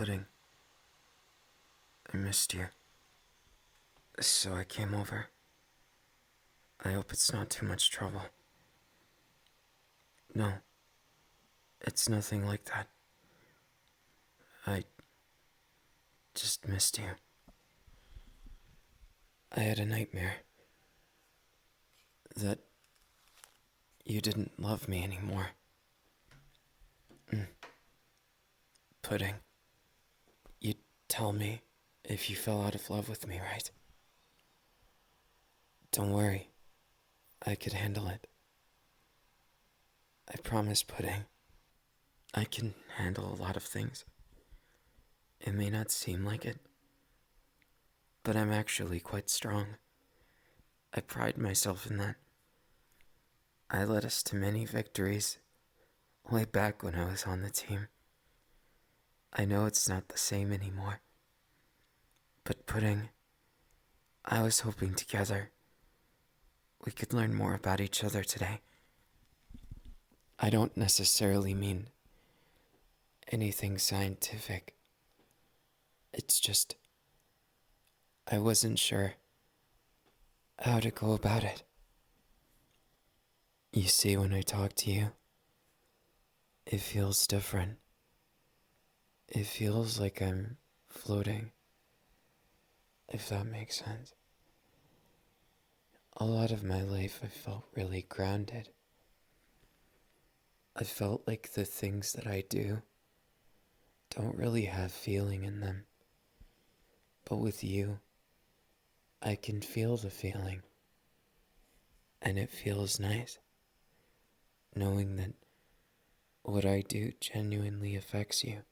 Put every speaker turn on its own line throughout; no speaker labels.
Pudding, I missed you. So I came over. I hope it's not too much trouble. No, it's nothing like that. I just missed you. I had a nightmare that you didn't love me anymore. Pudding, you'd tell me if you fell out of love with me, right? Don't worry, I could handle it. I promise, Pudding. I can handle a lot of things. It may not seem like it, but I'm actually quite strong. I pride myself in that. I led us to many victories way back when I was on the team. I know it's not the same anymore. But Pudding, I was hoping together we could learn more about each other today. I don't necessarily mean anything scientific. It's just, I wasn't sure how to go about it. You see, when I talk to you, it feels different. It feels like I'm floating, if that makes sense. A lot of my life I felt really grounded. I felt like the things that I do don't really have feeling in them. But with you, I can feel the feeling. And it feels nice, knowing that what I do genuinely affects you.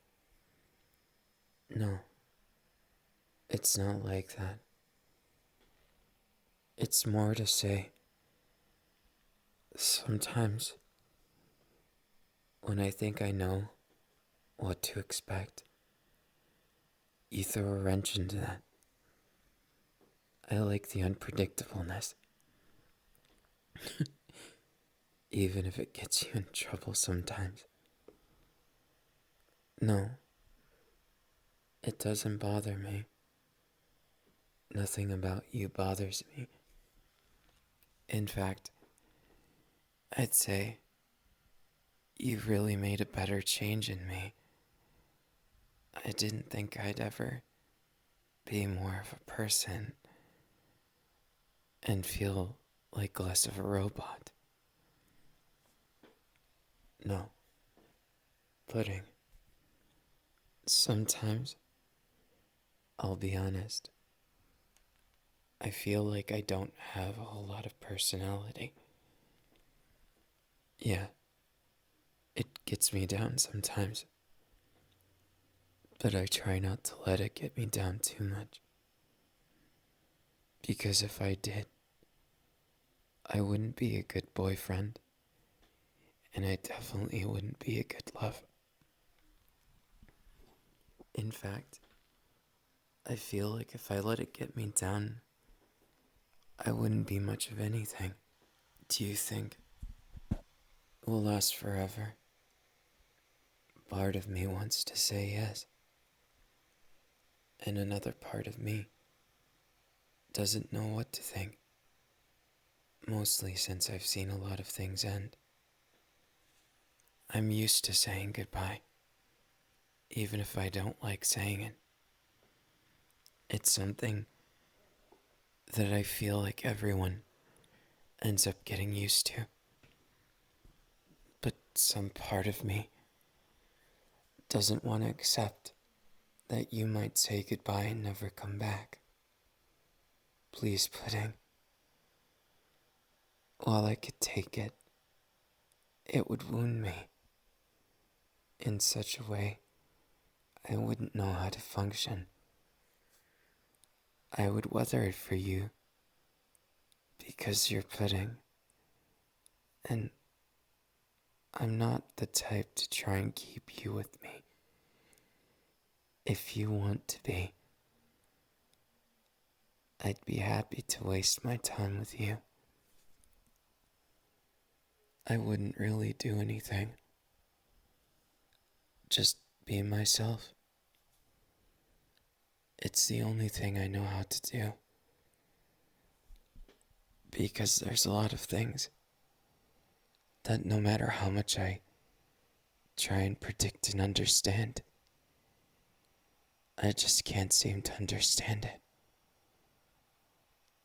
No, it's not like that. It's more to say, sometimes, when I think I know what to expect, you throw a wrench into that. I like the unpredictableness. Even if it gets you in trouble sometimes. No, it doesn't bother me. Nothing about you bothers me. In fact, I'd say you've really made a better change in me. I didn't think I'd ever be more of a person and feel like less of a robot. No, Pudding. Sometimes, I'll be honest, I feel like I don't have a whole lot of personality. Yeah, it gets me down sometimes. But I try not to let it get me down too much. Because if I did, I wouldn't be a good boyfriend. And I definitely wouldn't be a good love. In fact, I feel like if I let it get me down, I wouldn't be much of anything. Do you think it will last forever? Part of me wants to say yes. And another part of me doesn't know what to think. Mostly since I've seen a lot of things end. I'm used to saying goodbye, even if I don't like saying it. It's something that I feel like everyone ends up getting used to. But some part of me doesn't want to accept that you might say goodbye and never come back. Please, Pudding. While I could take it, it would wound me in such a way I wouldn't know how to function. I would weather it for you because you're Pudding, and I'm not the type to try and keep you with me. If you want to be, I'd be happy to waste my time with you. I wouldn't really do anything. Just be myself. It's the only thing I know how to do. Because there's a lot of things that no matter how much I try and predict and understand, I just can't seem to understand it.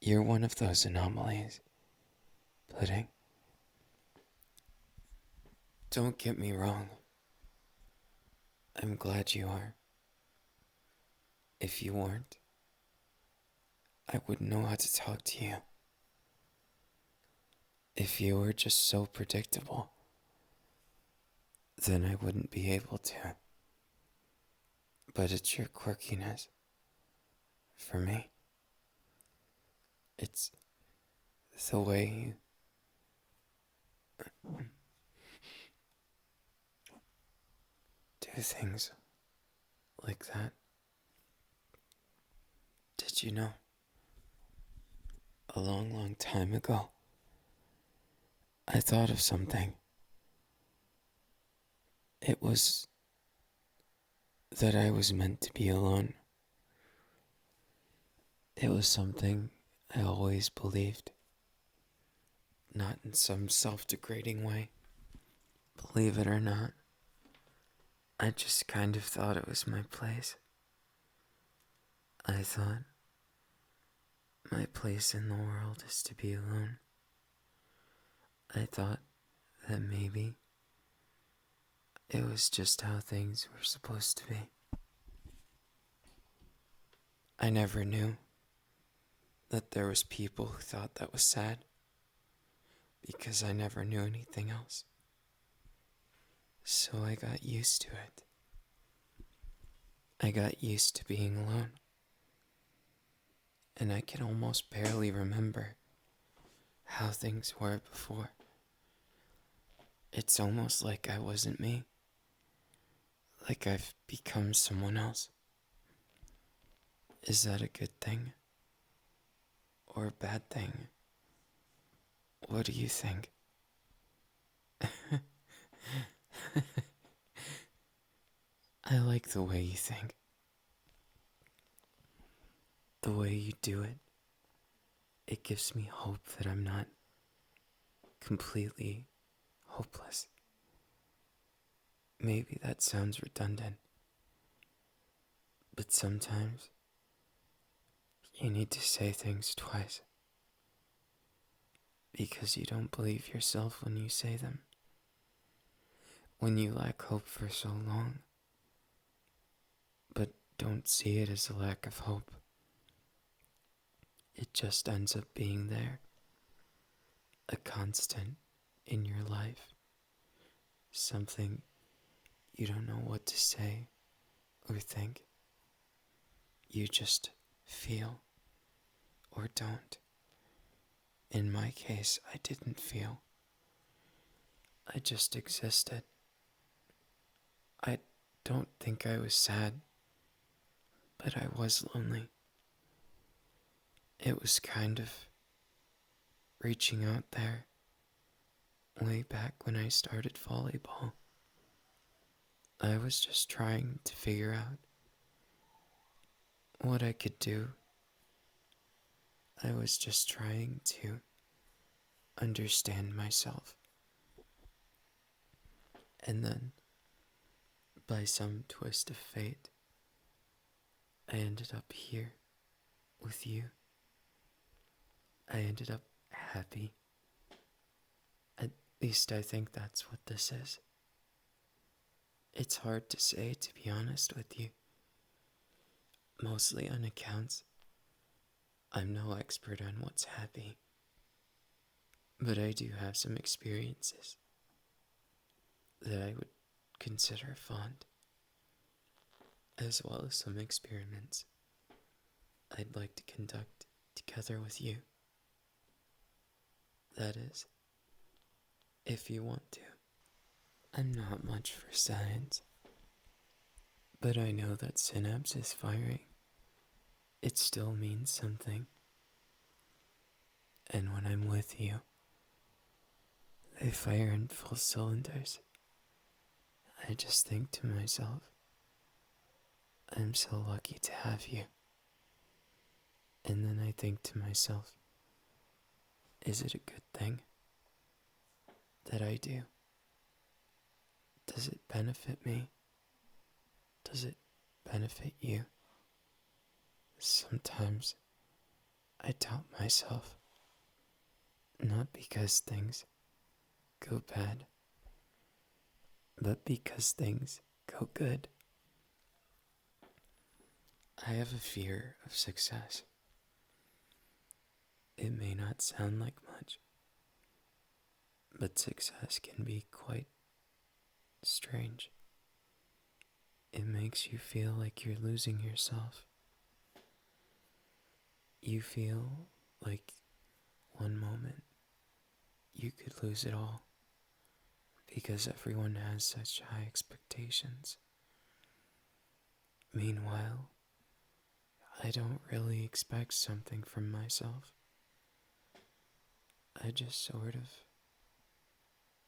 You're one of those anomalies, Pudding. Don't get me wrong. I'm glad you are. If you weren't, I wouldn't know how to talk to you. If you were just so predictable, then I wouldn't be able to. But it's your quirkiness. For me, it's the way you do things like that. Did you know? A long, long time ago, I thought of something. It was that I was meant to be alone. It was something I always believed. Not in some self-degrading way. Believe it or not, I just kind of thought it was my place. I thought my place in the world is to be alone. I thought that maybe it was just how things were supposed to be. I never knew that there was people who thought that was sad, because I never knew anything else. So I got used to it. I got used to being alone. And I can almost barely remember how things were before. It's almost like I wasn't me. Like I've become someone else. Is that a good thing? Or a bad thing? What do you think? I like the way you think. The way you do it. It gives me hope that I'm not completely hopeless. Maybe that sounds redundant, but sometimes you need to say things twice, because you don't believe yourself when you say them. When you lack hope for so long, but don't see it as a lack of hope, it just ends up being there, a constant in your life, something you don't know what to say or think. You just feel or don't. In my case, I didn't feel. I just existed. I don't think I was sad, but I was lonely. It was kind of reaching out there way back when I started volleyball. I was just trying to figure out what I could do. I was just trying to understand myself. And then, by some twist of fate, I ended up here with you. I ended up happy. At least I think that's what this is. It's hard to say, to be honest with you. Mostly on accounts. I'm no expert on what's happy. But I do have some experiences that I would consider fond, as well as some experiments I'd like to conduct together with you. That is, if you want to. I'm not much for science, but I know that synapses firing, it still means something. And when I'm with you, they fire in full cylinders. I just think to myself, I'm so lucky to have you. And then I think to myself, is it a good thing that I do? Does it benefit me? Does it benefit you? Sometimes I doubt myself, not because things go bad, but because things go good. I have a fear of success. It may not sound like much, but success can be quite strange. It makes you feel like you're losing yourself. You feel like one moment you could lose it all because everyone has such high expectations. Meanwhile, I don't really expect something from myself. I just sort of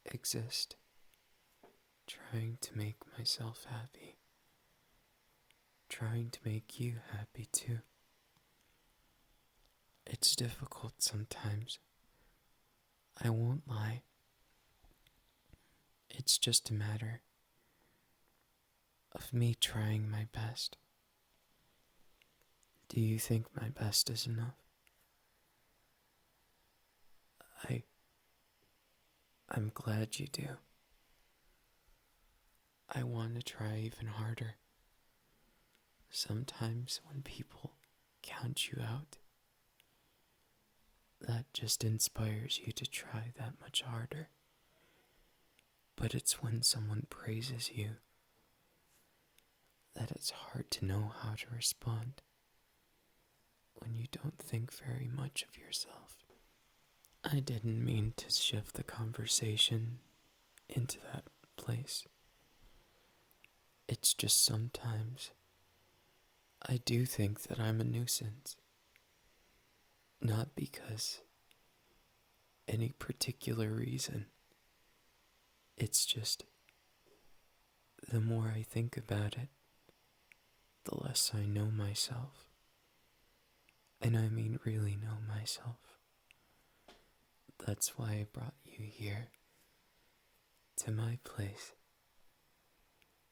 exist, trying to make myself happy, trying to make you happy too. It's difficult sometimes. I won't lie. It's just a matter of me trying my best. Do you think my best is enough? I... I'm glad you do. I want to try even harder. Sometimes when people count you out, that just inspires you to try that much harder. But it's when someone praises you that it's hard to know how to respond when you don't think very much of yourself. I didn't mean to shift the conversation into that place. It's just sometimes I do think that I'm a nuisance. Not because any particular reason. It's just the more I think about it, the less I know myself. And I mean really know myself. That's why I brought you here, to my place,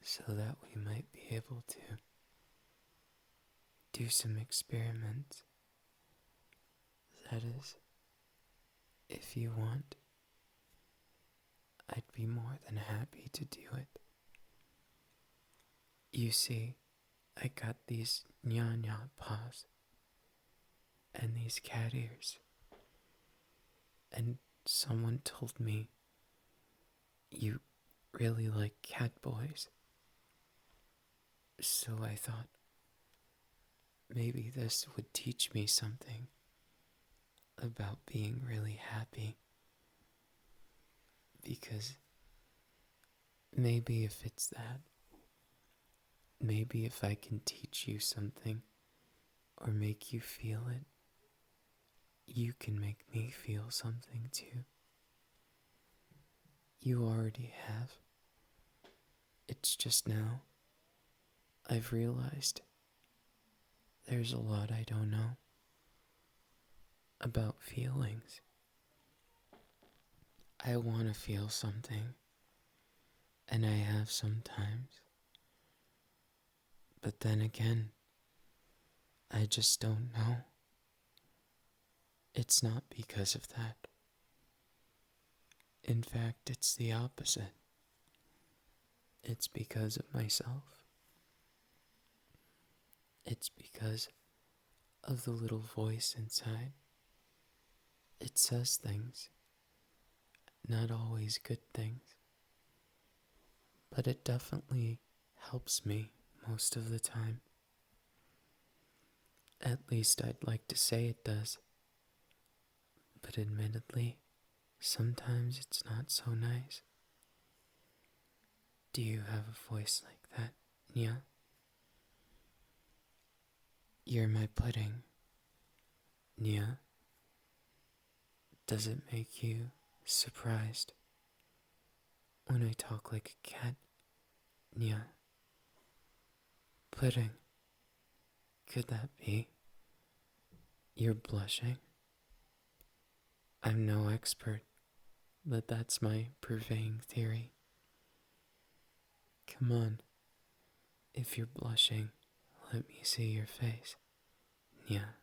so that we might be able to do some experiments. That is, if you want, I'd be more than happy to do it. You see, I got these Nyaa paws and these cat ears, and someone told me you really like cat boys. So I thought maybe this would teach me something about being really happy. Because maybe if it's that, maybe if I can teach you something or make you feel it, you can make me feel something too. You already have. It's just now I've realized there's a lot I don't know about feelings. I want to feel something, and I have sometimes. But then again, I just don't know. It's not because of that. In fact, it's the opposite. It's because of myself. It's because of the little voice inside. It says things, not always good things, but it definitely helps me most of the time. At least I'd like to say it does. But admittedly, sometimes it's not so nice. Do you have a voice like that, Nyaa? You're my pudding, Nyaa. Does it make you surprised when I talk like a cat, Nyaa? Pudding, could that be? You're blushing? I'm no expert, but that's my purveying theory. Come on, if you're blushing, let me see your face. Nyaa,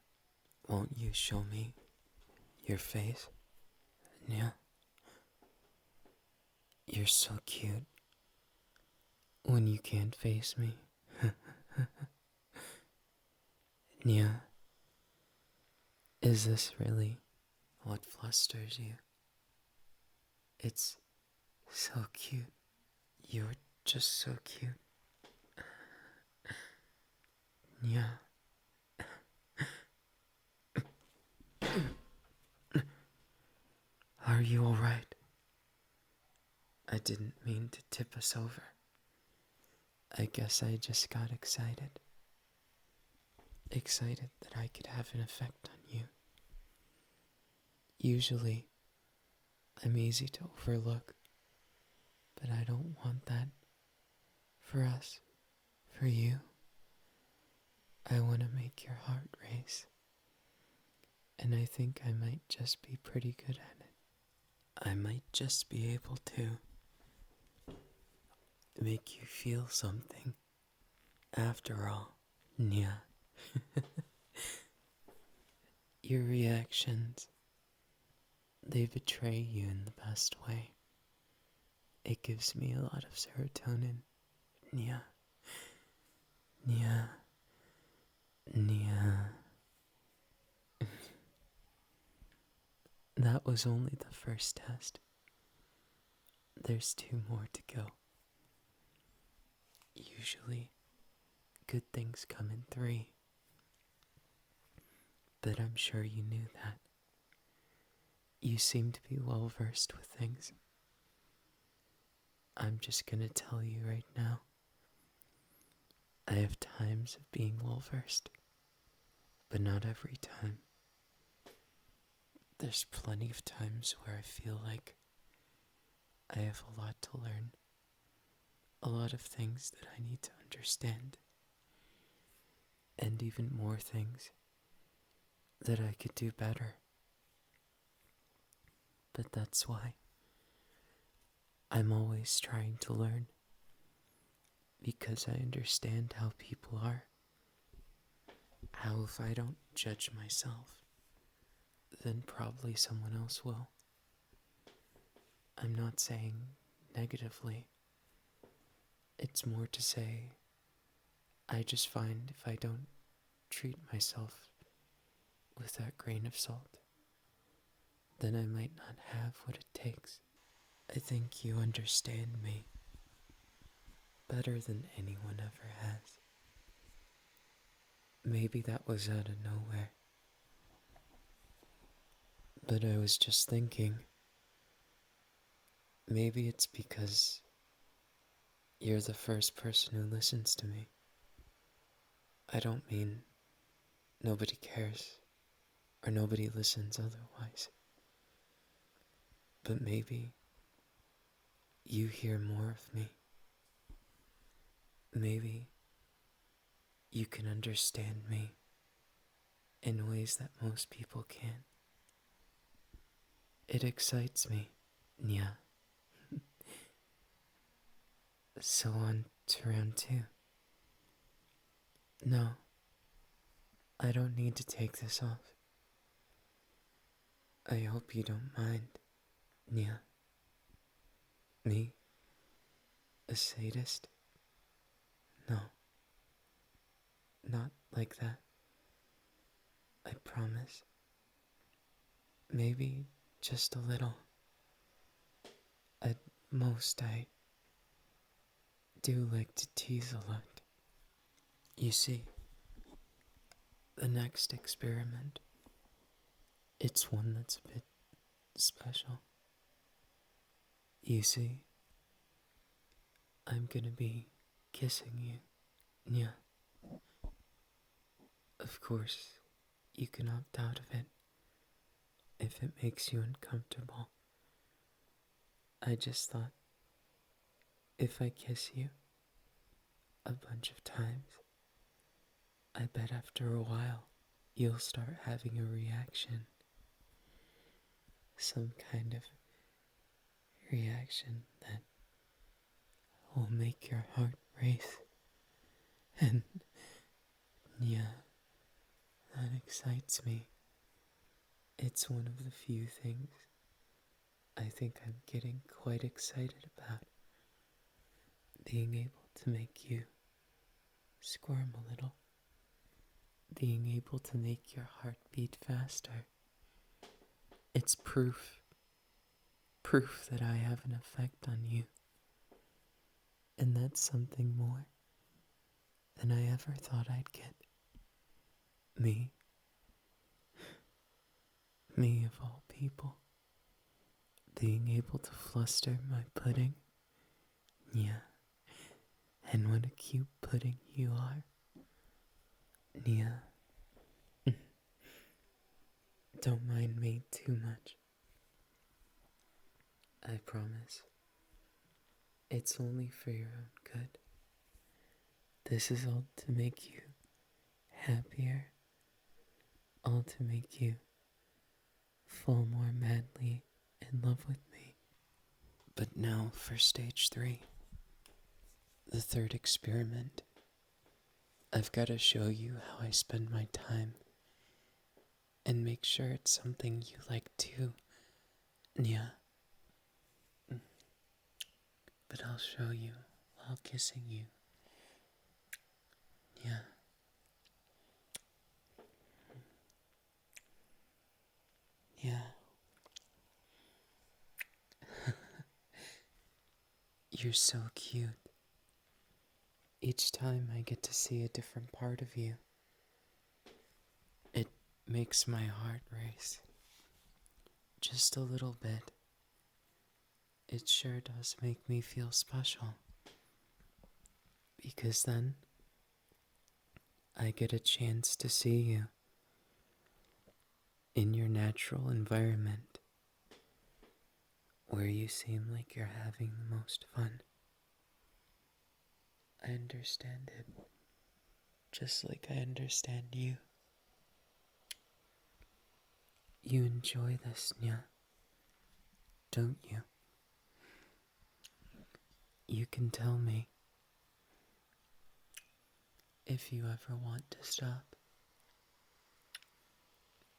won't you show me your face? Nyaa, you're so cute when you can't face me. Nyaa, is this really what flusters you? It's so cute. You're just so cute. Nyaa. Are you alright? I didn't mean to tip us over. I guess I just got excited. Excited that I could have an effect on you. Usually, I'm easy to overlook, but I don't want that for us, for you. I want to make your heart race, and I think I might just be pretty good at it. I might just be able to make you feel something. After all, Nyaa. Your reactions, they betray you in the best way. It gives me a lot of serotonin. Nyaa. Nyaa. Nyaa. That was only the first test. There's 2 more to go. Usually, good things come in 3. But I'm sure you knew that. You seem to be well versed with things. I'm just gonna tell you right now. I have times of being well versed, but not every time. There's plenty of times where I feel like I have a lot to learn, a lot of things that I need to understand, and even more things that I could do better. But that's why I'm always trying to learn, because I understand how people are. How if I don't judge myself, then probably someone else will. I'm not saying negatively. It's more to say, I just find if I don't treat myself with that grain of salt, then I might not have what it takes. I think you understand me better than anyone ever has. Maybe that was out of nowhere. But I was just thinking, maybe it's because you're the first person who listens to me. I don't mean nobody cares or nobody listens otherwise. But maybe you hear more of me. Maybe you can understand me in ways that most people can't. It excites me, Nyaa. So on to round 2. No, I don't need to take this off. I hope you don't mind, Nyaa. Me? A sadist? No. Not like that. I promise. Maybe just a little. At most, I do like to tease a lot. You see, the next experiment, it's one that's a bit special. You see, I'm gonna be kissing you, Nyaa. Of course, you can opt out of it if it makes you uncomfortable. I just thought, if I kiss you a bunch of times, I bet after a while you'll start having a reaction. Some kind of reaction that will make your heart race. And yeah, that excites me. It's one of the few things I think I'm getting quite excited about. Being able to make you squirm a little. Being able to make your heart beat faster. It's proof that I have an effect on you. And that's something more than I ever thought I'd get. Me of all people, being able to fluster my pudding. Yeah, and what a cute pudding you are. Yeah, don't mind me too much. I promise. It's only for your own good. This is all to make you happier. All to make you fall more madly in love with me. But now for stage 3. The third experiment. I've got to show you how I spend my time and make sure it's something you like too. Yeah. But I'll show you while kissing you. Yeah. Yeah. You're so cute. Each time I get to see a different part of you, it makes my heart race. Just a little bit. It sure does make me feel special. Because then, I get a chance to see you in your natural environment, where you seem like you're having the most fun. I understand it, just like I understand you. You enjoy this, Nyaa, don't you? You can tell me if you ever want to stop.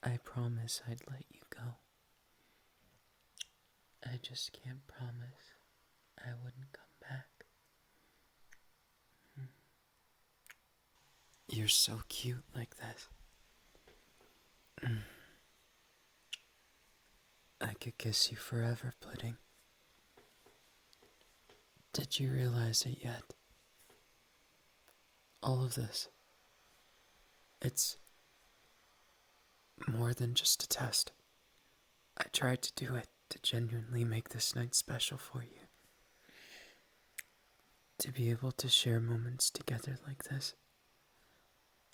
I promise I'd let you go. I just can't promise I wouldn't come back. You're so cute like this. I could kiss you forever, Pudding. Did you realize it yet? All of this, it's more than just a test. I tried to do it to genuinely make this night special for you. To be able to share moments together like this,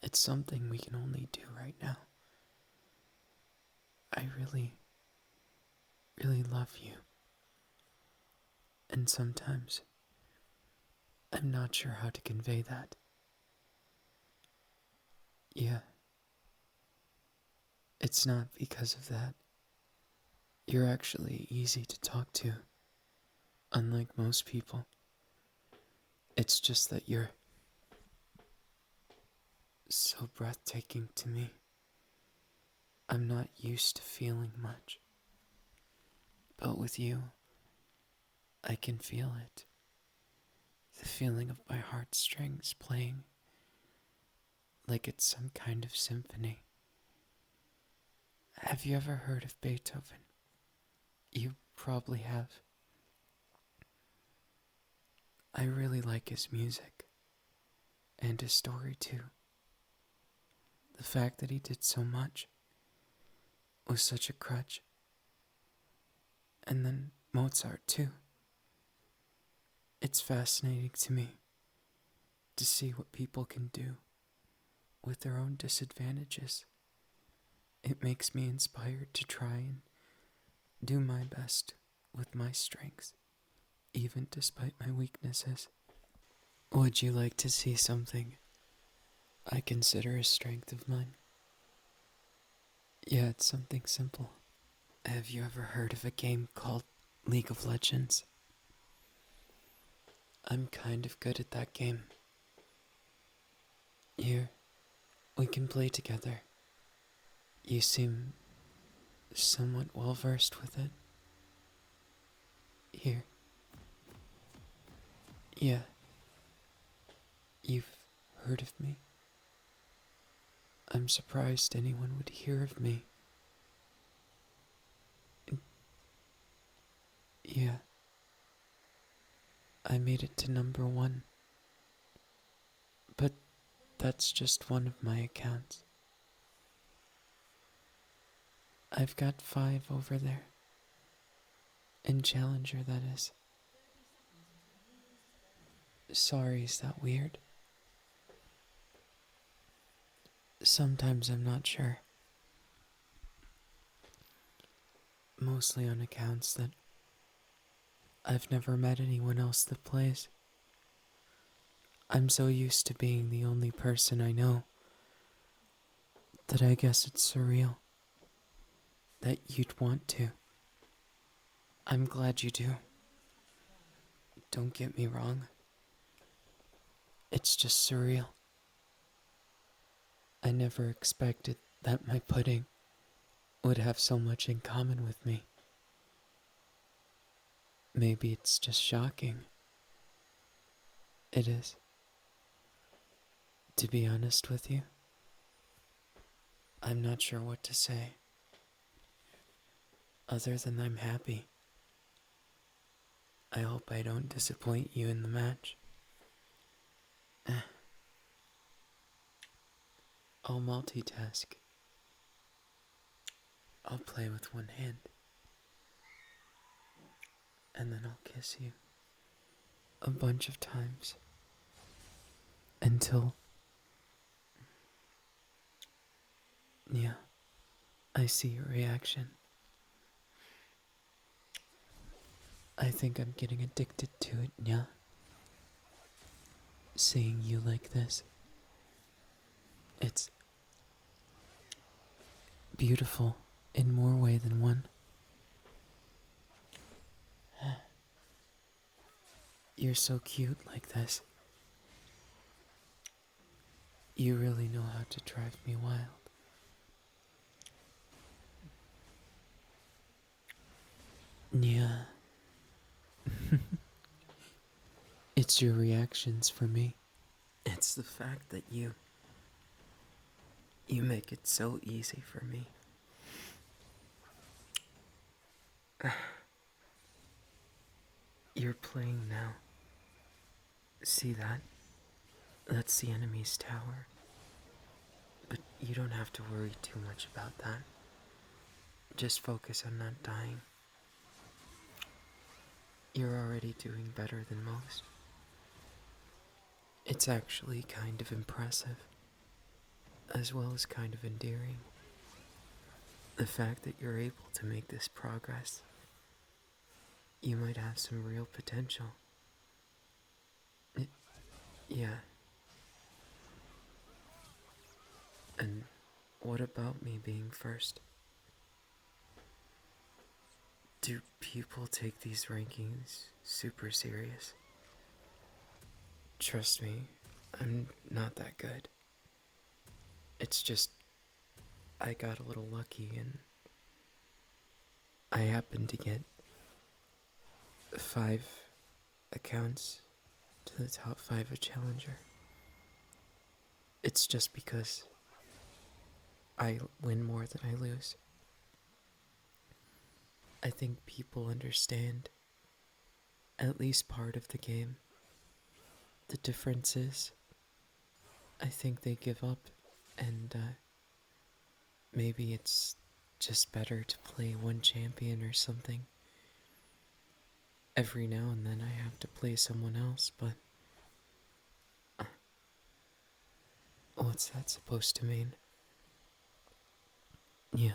it's something we can only do right now. I really love you. And sometimes, I'm not sure how to convey that. Yeah. It's not because of that. You're actually easy to talk to, unlike most people. It's just that you're so breathtaking to me. I'm not used to feeling much. But with you, I can feel it. The feeling of my heartstrings playing like it's some kind of symphony. Have you ever heard of Beethoven? You probably have. I really like his music, and his story too. The fact that he did so much was such a crutch. And then Mozart too. It's fascinating to me to see what people can do with their own disadvantages. It makes me inspired to try and do my best with my strengths, even despite my weaknesses. Would you like to see something I consider a strength of mine? Yeah, it's something simple. Have you ever heard of a game called League of Legends? I'm kind of good at that game. Here, we can play together. You seem somewhat well versed with it. Here. Yeah. You've heard of me? I'm surprised anyone would hear of me. Yeah. I made it to #1. But that's just one of my accounts. I've got 5 over there. In Challenger, that is. Sorry, is that weird? Sometimes I'm not sure. Mostly on accounts that I've never met anyone else that plays. I'm so used to being the only person I know that I guess it's surreal that you'd want to. I'm glad you do. Don't get me wrong. It's just surreal. I never expected that my pudding would have so much in common with me. Maybe it's just shocking. It is. To be honest with you, I'm not sure what to say. Other than I'm happy. I hope I don't disappoint you in the match. I'll multitask. I'll play with one hand. And then I'll kiss you a bunch of times. Until... Yeah, I see your reaction. I think I'm getting addicted to it, Nyaa. Seeing you like this. It's beautiful in more way than one. You're so cute like this. You really know how to drive me wild. Yeah. It's your reactions for me. It's the fact that you make it so easy for me. You're playing now. See that? That's the enemy's tower. But you don't have to worry too much about that. Just focus on not dying. You're already doing better than most. It's actually kind of impressive, as well as kind of endearing. The fact that you're able to make this progress. You might have some real potential. Yeah. And what about me being first? Do people take these rankings super serious? Trust me, I'm not that good. It's just, I got a little lucky and I happened to get 5 accounts to the top 5 of Challenger. It's just because I win more than I lose. I think people understand at least part of the game. The difference is, I think they give up, and maybe it's just better to play one champion or something. Every now and then I have to play someone else, but what's that supposed to mean? Yeah.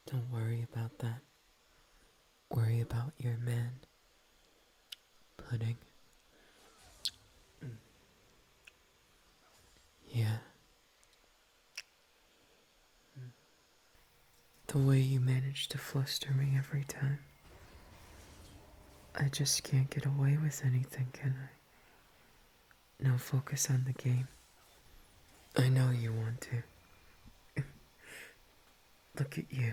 Don't worry about that. Worry about your man. Pudding. Yeah. The way you manage to fluster me every time. I just can't get away with anything, can I? No, focus on the game. I know you want to. Look at you.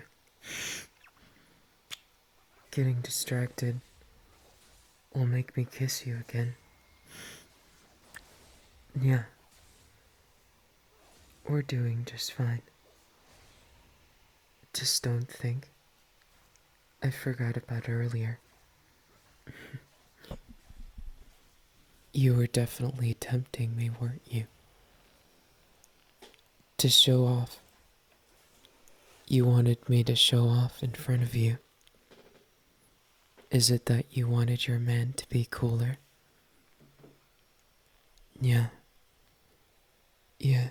Getting distracted will make me kiss you again. Yeah. We're doing just fine. Just don't think I forgot about earlier. You were definitely tempting me, weren't you? To show off. You wanted me to show off in front of you. Is it that you wanted your man to be cooler? Yeah. Yeah.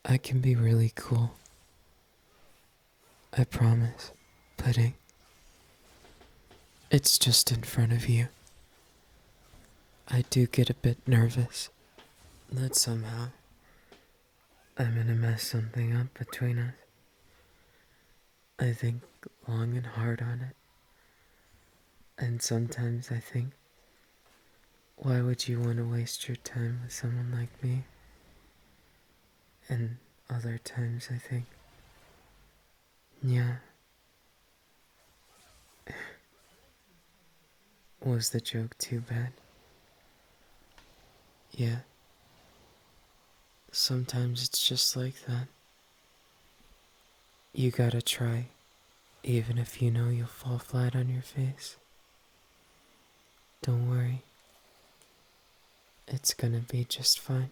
I can be really cool. I promise, Pudding. It's just in front of you. I do get a bit nervous that somehow I'm gonna mess something up between us. I think long and hard on it. And sometimes I think, why would you want to waste your time with someone like me? And other times I think, yeah. Was the joke too bad? Yeah. Sometimes it's just like that. You gotta try, even if you know you'll fall flat on your face. Don't worry. It's gonna be just fine.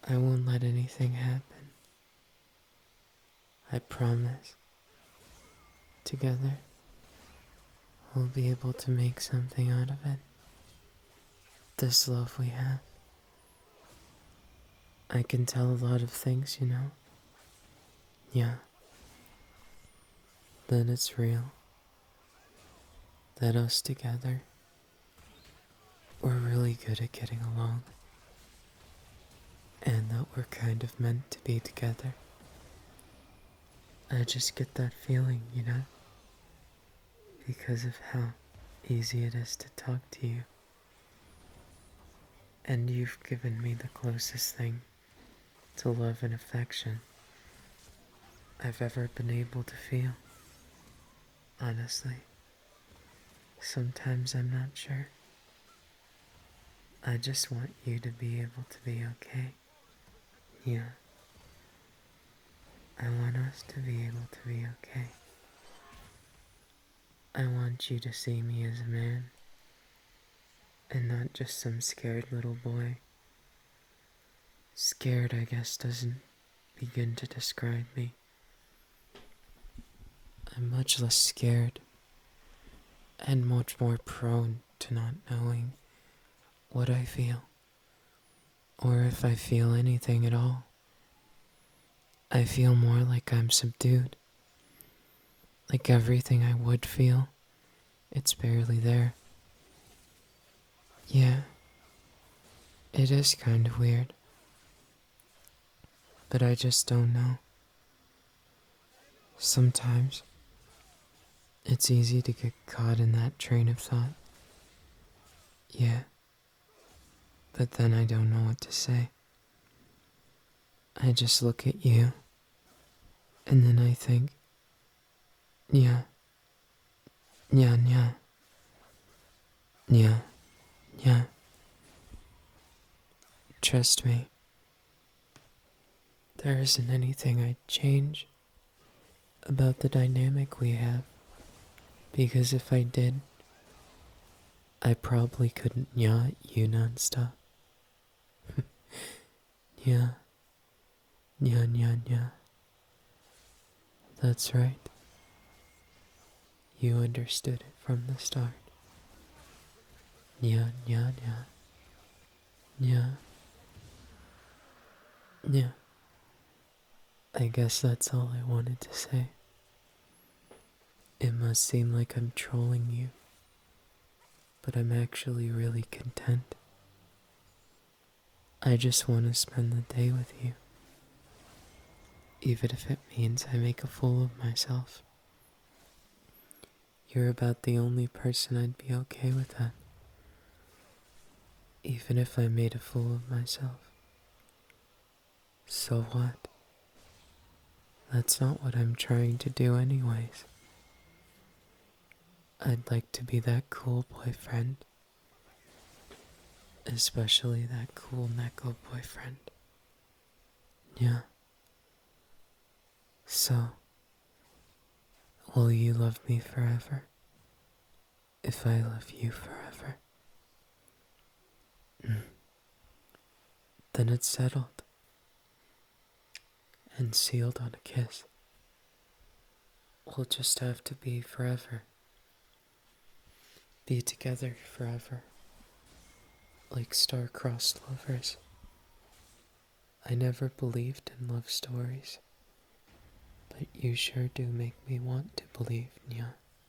I won't let anything happen. I promise. Together, we'll be able to make something out of it. This love we have. I can tell a lot of things, you know? Yeah. That it's real. That us together, we're really good at getting along. And that we're kind of meant to be together. I just get that feeling, you know? Because of how easy it is to talk to you. And you've given me the closest thing to love and affection I've ever been able to feel. Honestly. Sometimes I'm not sure. I just want you to be able to be okay. Yeah. I want us to be able to be okay. I want you to see me as a man, and not just some scared little boy. Scared, I guess, doesn't begin to describe me. I'm much less scared, and much more prone to not knowing what I feel, or if I feel anything at all. I feel more like I'm subdued. Like everything I would feel, it's barely there. Yeah, it is kind of weird. But I just don't know. Sometimes, it's easy to get caught in that train of thought. Yeah, but then I don't know what to say. I just look at you, and then I think, Nyaa, Nyaa, Nyaa, Nyaa, Nyaa. Trust me, there isn't anything I'd change about the dynamic we have, because if I did, I probably couldn't Nyaa at you nonstop. Nyaa, Nyaa, Nyaa, Nyaa. That's right. You understood it from the start. Nyaa, Nyaa, Nyaa. Nyaa. Nyaa. I guess that's all I wanted to say. It must seem like I'm trolling you, but I'm actually really content. I just want to spend the day with you. even if it means I make a fool of myself. You're about the only person I'd be okay with that, even if I made a fool of myself. So what? That's not what I'm trying to do anyways. I'd like to be that cool boyfriend. Especially that cool Neko boyfriend. Yeah. So, will you love me forever? If I love you forever? Then it's settled. And sealed on a kiss. We'll just have to be forever. Be together forever. Like star-crossed lovers. I never believed in love stories, but you sure do make me want to believe, Nyaa.